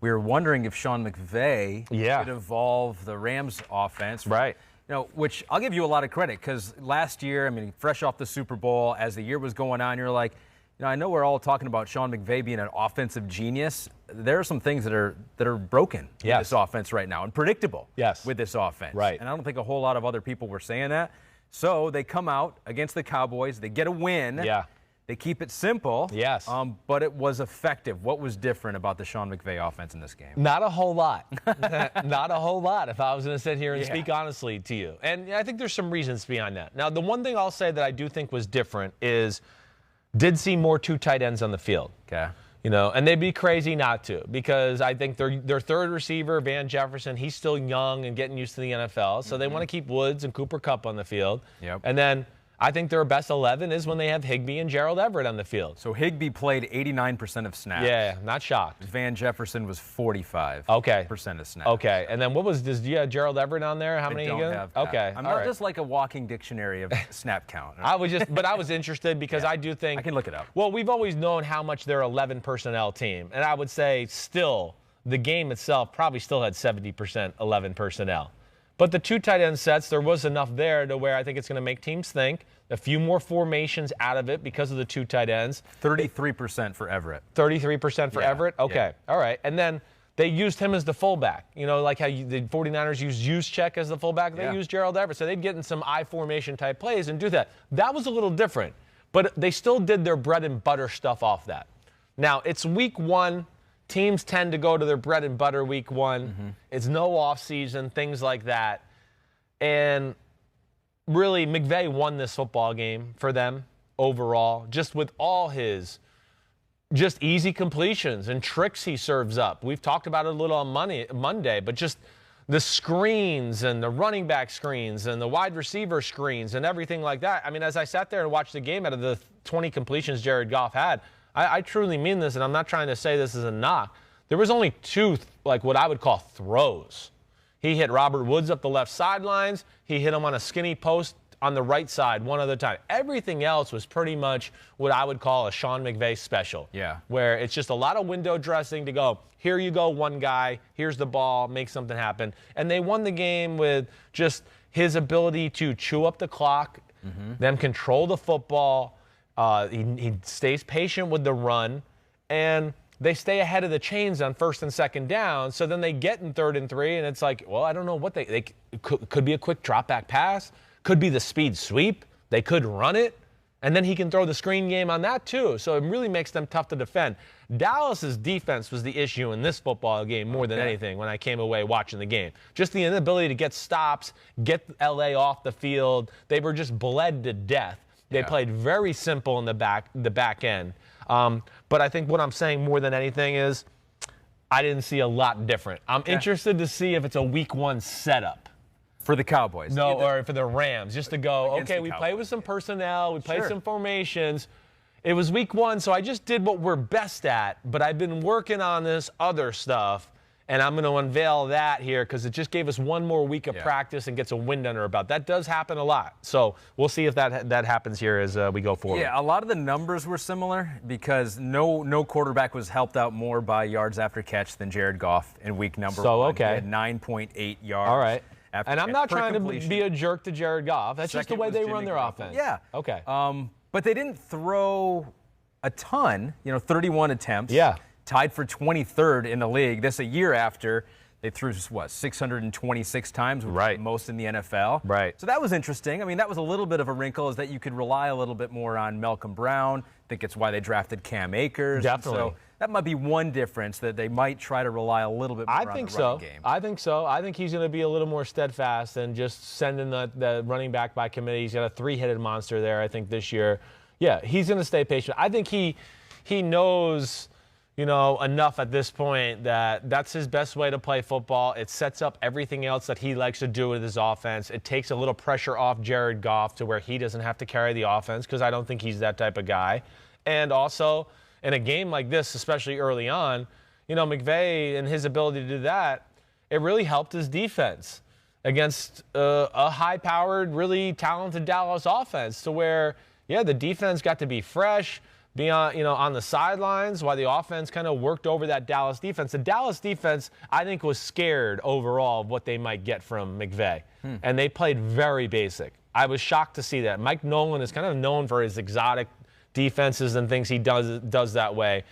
we were wondering if Sean McVay could evolve the Rams offense. Right. Which I'll give you a lot of credit because last year, I mean, fresh off the Super Bowl, as the year was going on, you're like, I know we're all talking about Sean McVay being an offensive genius. There are some things that are broken with this offense right now and predictable with this offense. Right. And I don't think a whole lot of other people were saying that. So they come out against the Cowboys. They get a win. Yeah. They keep it simple. Yes. But it was effective. What was different about the Sean McVay offense in this game? Not a whole lot. Not a whole lot, if I was going to sit here and speak honestly to you. And I think there's some reasons behind that. Now, the one thing I'll say that I do think was different is did see more two tight ends on the field. Okay. And they'd be crazy not to because I think their third receiver, Van Jefferson, he's still young and getting used to the NFL. So they want to keep Woods and Cooper Kupp on the field. Yep. And then I think their best 11 is when they have Higbee and Gerald Everett on the field. So Higbee played 89% of snaps. Yeah, not shocked. Van Jefferson was 45% of snaps. Okay, and then do you have Gerald Everett on there? How many? I don't have that. Okay, I'm not just like a walking dictionary of snap count. I was interested because I do think I can look it up. Well, we've always known how much they're 11 personnel team, and I would say still the game itself probably still had 70% 11 personnel. But the two tight end sets, there was enough there to where I think it's going to make teams think. A few more formations out of it because of the two tight ends. 33% for Everett. 33% for Everett? Okay. All right. And then they used him as the fullback. Like how the 49ers used Juszczyk as the fullback. They used Gerald Everett. So they'd get in some I formation type plays and do that. That was a little different. But they still did their bread and butter stuff off that. Now, it's week one. Teams tend to go to their bread and butter week one. Mm-hmm. It's no off season, things like that. And really, McVay won this football game for them overall, just with all his just easy completions and tricks he serves up. We've talked about it a little on Monday, but just the screens and the running back screens and the wide receiver screens and everything like that. I mean, as I sat there and watched the game, out of the 20 completions Jared Goff had, I truly mean this, and I'm not trying to say this as a knock. There was only two, like what I would call throws. He hit Robert Woods up the left sidelines. He hit him on a skinny post on the right side one other time. Everything else was pretty much what I would call a Sean McVay special. Yeah. Where it's just a lot of window dressing to go, here you go, one guy, here's the ball, make something happen. And they won the game with just his ability to chew up the clock, them control the football. He stays patient with the run, and they stay ahead of the chains on first and second down. So then they get in 3rd and 3, and it's like, well, I don't know what they could be a quick drop back pass, could be the speed sweep, they could run it, and then he can throw the screen game on that too. So it really makes them tough to defend. Dallas's defense was the issue in this football game more than anything when I came away watching the game. Just the inability to get stops, get LA off the field. They were just bled to death. They played very simple in the back end. But I think what I'm saying more than anything is I didn't see a lot different. I'm interested to see if it's a week one setup. For the Cowboys. No, or for the Rams, just to go, okay, we played with some personnel, we played some formations. It was week one, so I just did what we're best at, but I've been working on this other stuff. And I'm going to unveil that here because it just gave us one more week of practice and gets a wind under our belt. That does happen a lot. So we'll see if that happens here as we go forward. Yeah, a lot of the numbers were similar because no quarterback was helped out more by yards after catch than Jared Goff in week number one. He had 9.8 yards. All right. And I'm not trying to be a jerk to Jared Goff. That's just the way they run their offense. Yeah. Okay. But they didn't throw a ton, 31 attempts. Yeah. Tied for 23rd in the league. This a year after they threw, 626 times, which is the most in the NFL. Right. So that was interesting. I mean, that was a little bit of a wrinkle, is that you could rely a little bit more on Malcolm Brown. I think it's why they drafted Cam Akers. Definitely. So that might be one difference, that they might try to rely a little bit more on the running game. I think so. I think he's going to be a little more steadfast than just sending the running back by committee. He's got a three-headed monster there, I think, this year. Yeah, he's going to stay patient. I think he knows enough at this point that that's his best way to play football. It sets up everything else that he likes to do with his offense. It takes a little pressure off Jared Goff to where he doesn't have to carry the offense because I don't think he's that type of guy. And also, in a game like this, especially early on, McVay and his ability to do that, it really helped his defense against a high-powered, really talented Dallas offense to where, the defense got to be fresh. be on the sidelines while the offense kind of worked over that Dallas defense. The Dallas defense, I think, was scared overall of what they might get from McVay, and they played very basic. I was shocked to see that. Mike Nolan is kind of known for his exotic defenses and things he does that way.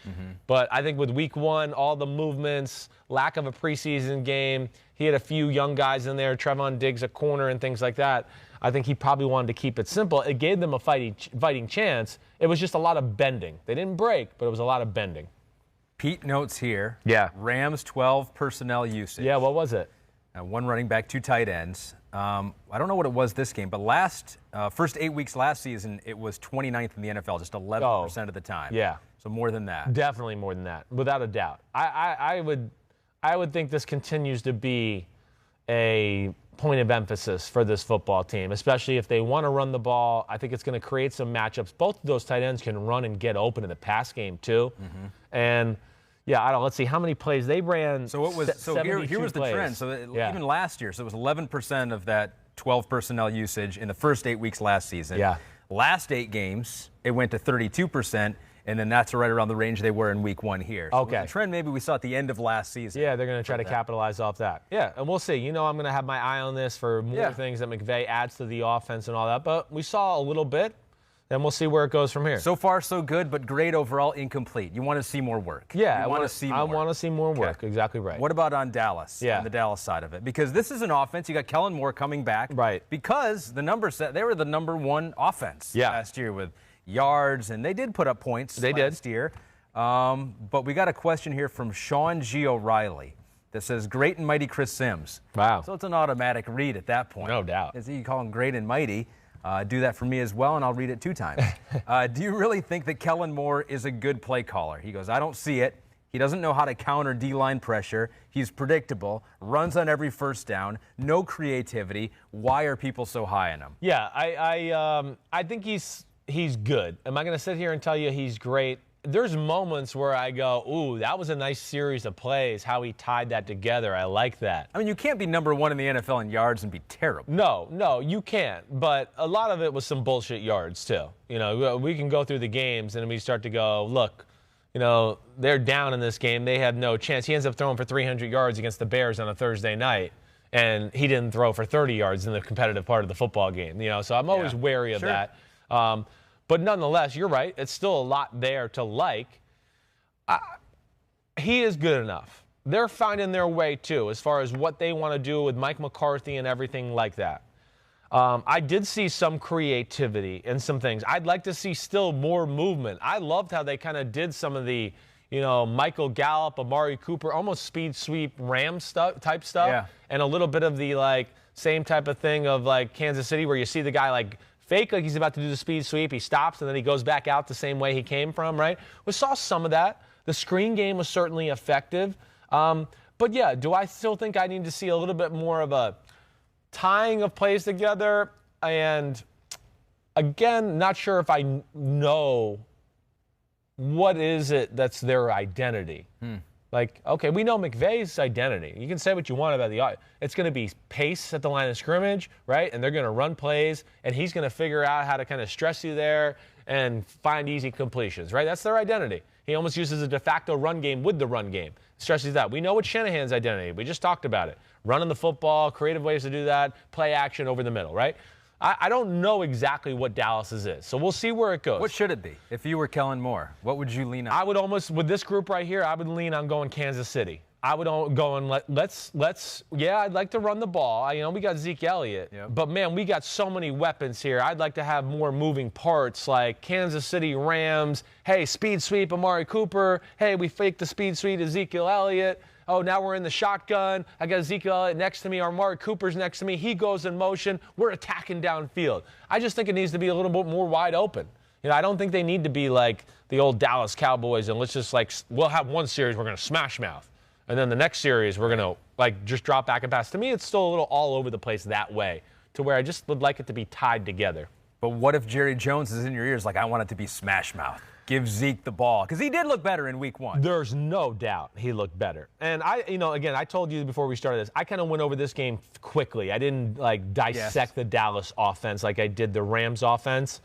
But I think with week 1, all the movements, lack of a preseason game, he had a few young guys in there, Trevon Diggs at corner and things like that. I think he probably wanted to keep it simple. It gave them a fighting chance. It was just a lot of bending. They didn't break, but it was a lot of bending. Pete notes here. Yeah. Rams 12 personnel usage. Yeah, what was it? 1 running back, 2 tight ends. I don't know what it was this game, but first 8 weeks last season, it was 29th in the NFL, just 11% of the time. Yeah. So more than that. Definitely more than that, without a doubt. I would think this continues to be a point of emphasis for this football team, especially if they want to run the ball. I think it's going to create some matchups. Both of those tight ends can run and get open in the pass game too. And yeah, let's see how many plays they ran. So it was. So here was the trend. So even last year, so it was 11% of that 12 personnel usage in the first 8 weeks last season. Yeah. Last 8 games, it went to 32%. And then that's right around the range they were in week 1 here. So okay. It was a trend maybe we saw at the end of last season. Yeah, they're going to try to capitalize off that. Yeah, and we'll see. I'm going to have my eye on this for more things that McVay adds to the offense and all that. But we saw a little bit, and we'll see where it goes from here. So far, so good, but grade overall incomplete. You want to see more work. Yeah, I want to see more. I want to see more work. Okay. Exactly right. What about on Dallas? Yeah. On the Dallas side of it. Because this is an offense. You got Kellen Moore coming back. Right. Because the numbers said they were the number 1 offense last year with yards, and they did put up points last year. But we got a question here from Sean G. O'Reilly that says, great and mighty Chris Simms. Wow. So it's an automatic read at that point. No doubt. As you call him great and mighty, do that for me as well, and I'll read it 2 times. Do you really think that Kellen Moore is a good play caller? He goes, I don't see it. He doesn't know how to counter D-line pressure. He's predictable, runs on every first down, no creativity. Why are people so high on him? Yeah, I think he's good. Am I going to sit here and tell you he's great? There's moments where I go, ooh, that was a nice series of plays, how he tied that together. I like that. I mean, you can't be number 1 in the NFL in yards and be terrible. No, you can't. But a lot of it was some bullshit yards, too. We can go through the games and we start to go, look, they're down in this game. They have no chance. He ends up throwing for 300 yards against the Bears on a Thursday night, and he didn't throw for 30 yards in the competitive part of the football game. So I'm always wary of that. But nonetheless, you're right. It's still a lot there to like. He is good enough. They're finding their way, too, as far as what they want to do with Mike McCarthy and everything like that. I did see some creativity in some things. I'd like to see still more movement. I loved how they kind of did some of the, Michael Gallup, Amari Cooper, almost speed sweep Rams type stuff. And a little bit of the, same type of thing of, Kansas City where you see the guy, fake like he's about to do the speed sweep. He stops, and then he goes back out the same way he came from, right? We saw some of that. The screen game was certainly effective. But, yeah, do I still think I need to see a little bit more of a tying of plays together? And, again, not sure if I know what is it that's their identity. Okay, we know McVay's identity. You can say what you want about the – it's going to be pace at the line of scrimmage, right? And they're going to run plays, and he's going to figure out how to kind of stress you there and find easy completions, right? That's their identity. He almost uses a de facto run game with the run game. Stresses that. We know what Shanahan's identity. We just talked about it. Running the football, creative ways to do that, play action over the middle, right? I don't know exactly what Dallas's is, so we'll see where it goes. What should it be? If you were Kellen Moore, what would you lean on? I would almost, with this group right here, I would lean on going Kansas City. I would go and I'd like to run the ball. We got Zeke Elliott, but man, we got so many weapons here. I'd like to have more moving parts like Kansas City Rams. Hey, speed sweep Amari Cooper. Hey, we faked the speed sweep Ezekiel Elliott. Oh, now we're in the shotgun. I got Ezekiel Elliott next to me. Amari Cooper's next to me. He goes in motion. We're attacking downfield. I just think it needs to be a little bit more wide open. I don't think they need to be like the old Dallas Cowboys and let's just we'll have one series we're going to smash mouth. And then the next series we're going to just drop back and pass. To me, it's still a little all over the place that way to where I just would like it to be tied together. But what if Jerry Jones is in your ears I want it to be smash mouth? Give Zeke the ball. Because he did look better in week 1. There's no doubt he looked better. And again, I told you before we started this, I kind of went over this game quickly. I didn't dissect the Dallas offense like I did the Rams offense.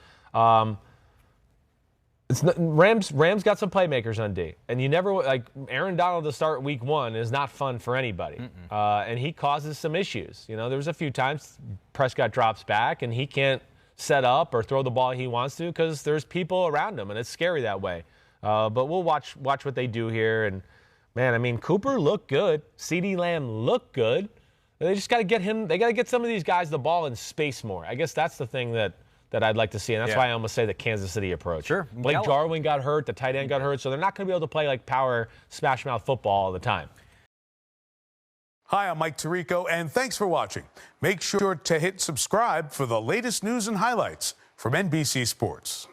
Rams got some playmakers on D, and you never like Aaron Donald to start week 1 is not fun for anybody, and he causes some issues. You know, there was a few times Prescott drops back and he can't set up or throw the ball he wants to because there's people around him, and it's scary that way. But we'll watch what they do here, and man, I mean Cooper looked good, CeeDee Lamb looked good. They just got to get him. They got to get some of these guys the ball in space more. I guess that's the thing that I'd like to see, and that's why I almost say the Kansas City approach. Sure. Blake Jarwin got hurt, the tight end got hurt, so they're not going to be able to play like power smash mouth football all the time. Hi, I'm Mike Tirico, and thanks for watching. Make sure to hit subscribe for the latest news and highlights from NBC Sports.